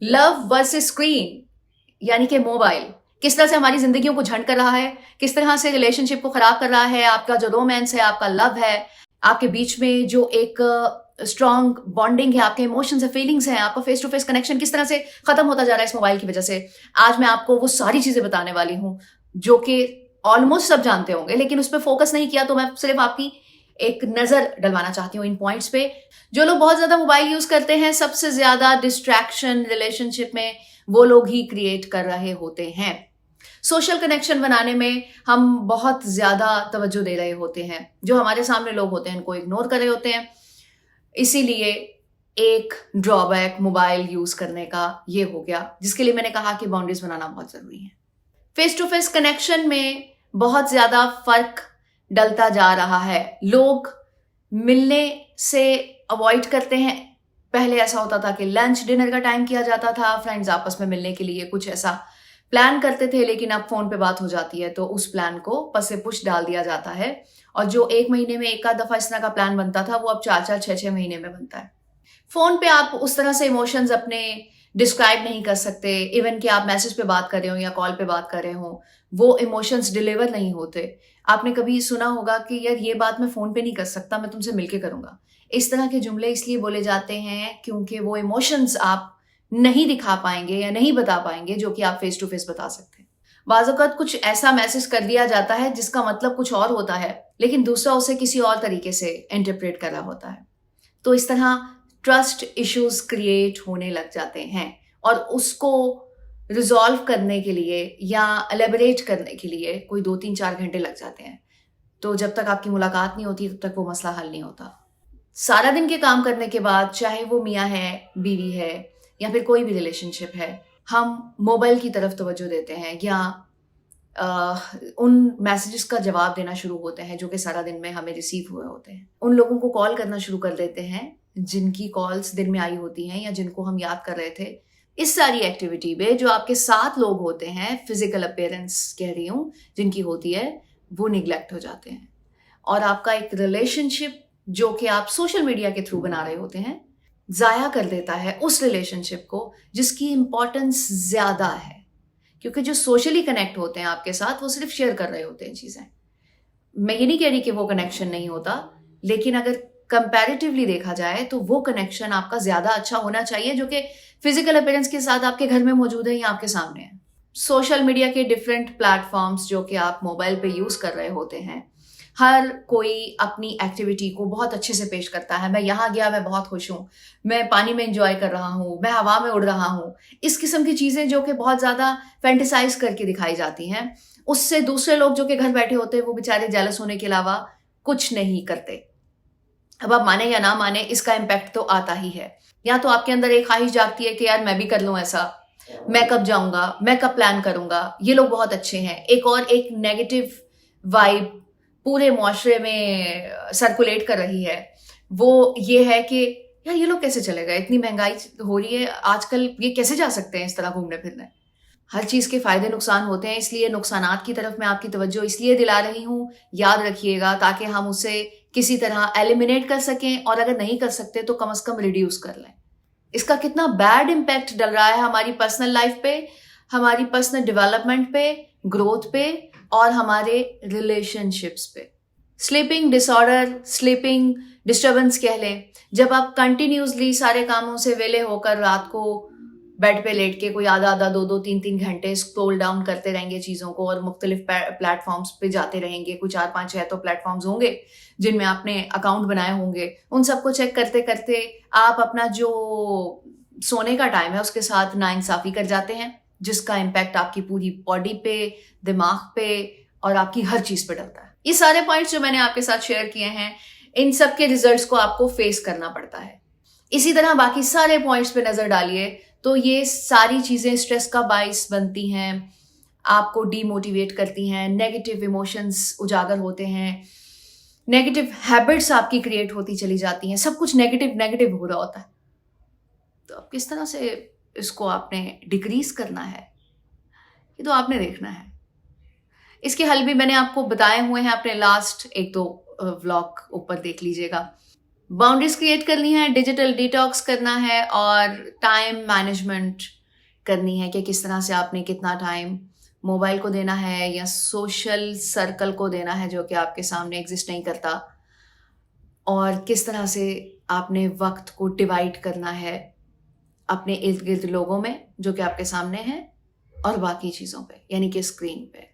Love versus screen यानी कि mobile किस तरह से हमारी जिंदगियों को झंड कर रहा है, किस तरह से रिलेशनशिप को खराब कर रहा है, आपका जो रोमांस है, आपका लव है, आपके बीच में जो एक स्ट्रॉन्ग बॉन्डिंग है, आपके इमोशंस है, फीलिंग्स हैं, आपका फेस टू फेस कनेक्शन किस तरह से खत्म होता जा रहा है इस मोबाइल की वजह से। आज मैं आपको वो सारी चीजें बताने वाली हूं जो कि ऑलमोस्ट सब जानते होंगे, लेकिन उस पर फोकस नहीं किया, तो मैं सिर्फ आपकी एक नजर डलवाना चाहती हूँ इन पॉइंट्स पे। जो लोग बहुत ज्यादा मोबाइल यूज करते हैं, सबसे ज्यादा डिस्ट्रैक्शन रिलेशनशिप में वो लोग ही क्रिएट कर रहे होते हैं। सोशल कनेक्शन बनाने में हम बहुत ज्यादा तवज्जो दे रहे होते हैं, जो हमारे सामने लोग होते हैं उनको इग्नोर कर रहे होते हैं। इसीलिए एक ड्रॉबैक मोबाइल यूज करने का ये हो गया, जिसके लिए मैंने कहा कि बाउंड्रीज बनाना बहुत जरूरी है। फेस टू फेस कनेक्शन में बहुत ज्यादा फर्क डलता जा रहा है। लोग मिलने से अवॉइड करते हैं। पहले ऐसा होता था कि लंच डिनर का टाइम किया जाता था, फ्रेंड्स आपस में मिलने के लिए कुछ ऐसा प्लान करते थे, लेकिन अब फोन पे बात हो जाती है तो उस प्लान को पसे पुश डाल दिया जाता है। और जो एक महीने में एक आध दफा इस तरह का प्लान बनता था, वो अब 4-4 6-6 महीने में बनता है। फोन पे आप उस तरह से इमोशंस अपने डिस्क्राइब नहीं कर सकते। इवन कि आप मैसेज पे बात कर रहे हो या कॉल पे बात कर रहे हो, वो इमोशंस डिलीवर नहीं होते। आपने कभी सुना होगा कि यार ये बात मैं फोन पे नहीं कर सकता, मैं तुमसे मिलके करूंगा। इस तरह के जुमले इसलिए बोले जाते हैं क्योंकि वो इमोशंस आप नहीं दिखा पाएंगे या नहीं बता पाएंगे जो कि आप फेस टू फेस बता सकते हैं। बाज़ औक़ात कुछ ऐसा मैसेज कर दिया जाता है जिसका मतलब कुछ और होता है, लेकिन दूसरा उसे किसी और तरीके से इंटरप्रेट कर रहा होता है। तो इस तरह ट्रस्ट इश्यूज क्रिएट होने लग जाते हैं, और उसको रिजॉल्व करने के लिए या एलेबरेट करने के लिए कोई 2-3-4 घंटे लग जाते हैं। तो जब तक आपकी मुलाकात नहीं होती, तब तक वो मसला हल नहीं होता। सारा दिन के काम करने के बाद, चाहे वो मियाँ है, बीवी है, या फिर कोई भी रिलेशनशिप है, हम मोबाइल की तरफ तवज्जो देते हैं या उन मैसेजेस का जवाब देना शुरू होते हैं जो कि सारा दिन में हमें रिसीव हुए होते हैं। उन लोगों को कॉल करना शुरू कर देते हैं जिनकी कॉल्स दिन में आई होती हैं या जिनको हम याद कर रहे थे। इस सारी एक्टिविटी में जो आपके साथ लोग होते हैं, फिजिकल अपीयरेंस कह रही हूँ जिनकी होती है, वो निग्लेक्ट हो जाते हैं। और आपका एक रिलेशनशिप जो कि आप सोशल मीडिया के थ्रू बना रहे होते हैं, जाया कर देता है उस रिलेशनशिप को जिसकी इंपॉर्टेंस ज्यादा है। क्योंकि जो सोशली कनेक्ट होते हैं आपके साथ, वो सिर्फ शेयर कर रहे होते हैं चीजें। मैं ये नहीं कह रही कि वो कनेक्शन नहीं होता, लेकिन अगर कंपैरेटिवली देखा जाए तो वो कनेक्शन आपका ज्यादा अच्छा होना चाहिए जो कि फिजिकल अपीयरेंस के साथ आपके घर में मौजूद है या आपके सामने है। सोशल मीडिया के डिफरेंट प्लेटफॉर्म्स जो कि आप मोबाइल पे यूज कर रहे होते हैं, हर कोई अपनी एक्टिविटी को बहुत अच्छे से पेश करता है। मैं यहाँ गया, मैं बहुत खुश हूँ, मैं पानी में एंजॉय कर रहा हूँ, मैं हवा में उड़ रहा हूँ। इस किस्म की चीजें जो कि बहुत ज्यादा फैंटिसाइज करके दिखाई जाती हैं, उससे दूसरे लोग जो कि घर बैठे होते हैं वो बेचारे जेलस होने के अलावा कुछ नहीं करते। अब आप माने या ना माने, इसका इम्पैक्ट तो आता ही है। या तो आपके अंदर एक ख्वाहिश जागती है कि यार मैं भी कर लूं ऐसा, मैं कब जाऊंगा, मैं कब प्लान करूंगा, ये लोग बहुत अच्छे हैं। एक नेगेटिव वाइब पूरे मुआशरे में सर्कुलेट कर रही है, वो ये है कि यार ये लोग कैसे चले गए, इतनी महंगाई हो रही है आजकल, ये कैसे जा सकते हैं इस तरह घूमने फिरने। हर चीज के फायदे नुकसान होते हैं, इसलिए नुकसानात की तरफ मैं आपकी तवज्जो इसलिए दिला रही हूँ, याद रखिएगा, ताकि हम उसे किसी तरह एलिमिनेट कर सकें, और अगर नहीं कर सकते तो कम से कम रिड्यूस कर लें। इसका कितना बैड इम्पैक्ट डल रहा है हमारी पर्सनल लाइफ पे, हमारी पर्सनल डेवलपमेंट पे, ग्रोथ पे, और हमारे रिलेशनशिप्स पे। स्लीपिंग डिसऑर्डर, स्लीपिंग डिस्टर्बेंस कह लें। जब आप कंटिन्यूसली सारे कामों से वेले होकर रात को बेड पे लेट के कोई आधा 2-2, 3-3 घंटे स्क्रॉल डाउन करते रहेंगे चीजों को, और मुख्तलिफ प्लेटफॉर्म्स पे जाते रहेंगे, कुछ 4-5-6 तो प्लेटफॉर्म्स होंगे जिनमें आपने अकाउंट बनाए होंगे, उन सबको चेक करते करते आप अपना जो सोने का टाइम है उसके साथ नाइंसाफी कर जाते हैं, जिसका इम्पैक्ट आपकी पूरी बॉडी पे, दिमाग पे और आपकी हर चीज पे डलता है। ये सारे पॉइंट्स जो मैंने आपके साथ शेयर किए हैं, इन सब के रिजल्ट्स को आपको फेस करना पड़ता है। इसी तरह बाकी सारे पॉइंट्स पे नजर डालिए तो ये सारी चीजें स्ट्रेस का बाइस बनती हैं, आपको डीमोटिवेट करती हैं, नेगेटिव इमोशंस उजागर होते हैं, नेगेटिव हैबिट्स आपकी क्रिएट होती चली जाती हैं, सब कुछ नेगेटिव नेगेटिव हो रहा होता है। तो अब किस तरह से इसको आपने डिक्रीज करना है, ये तो आपने देखना है। इसके हल भी मैंने आपको बताए हुए हैं अपने लास्ट 1-2 व्लॉग ऊपर, देख लीजिएगा। बाउंड्रीज क्रिएट करनी है, डिजिटल डिटॉक्स करना है और टाइम मैनेजमेंट करनी है कि किस तरह से आपने कितना टाइम मोबाइल को देना है या सोशल सर्कल को देना है जो कि आपके सामने एग्जिस्ट नहीं करता, और किस तरह से आपने वक्त को डिवाइड करना है अपने इर्द गिर्द लोगों में जो कि आपके सामने हैं और बाकी चीज़ों पे, यानी कि स्क्रीन पे।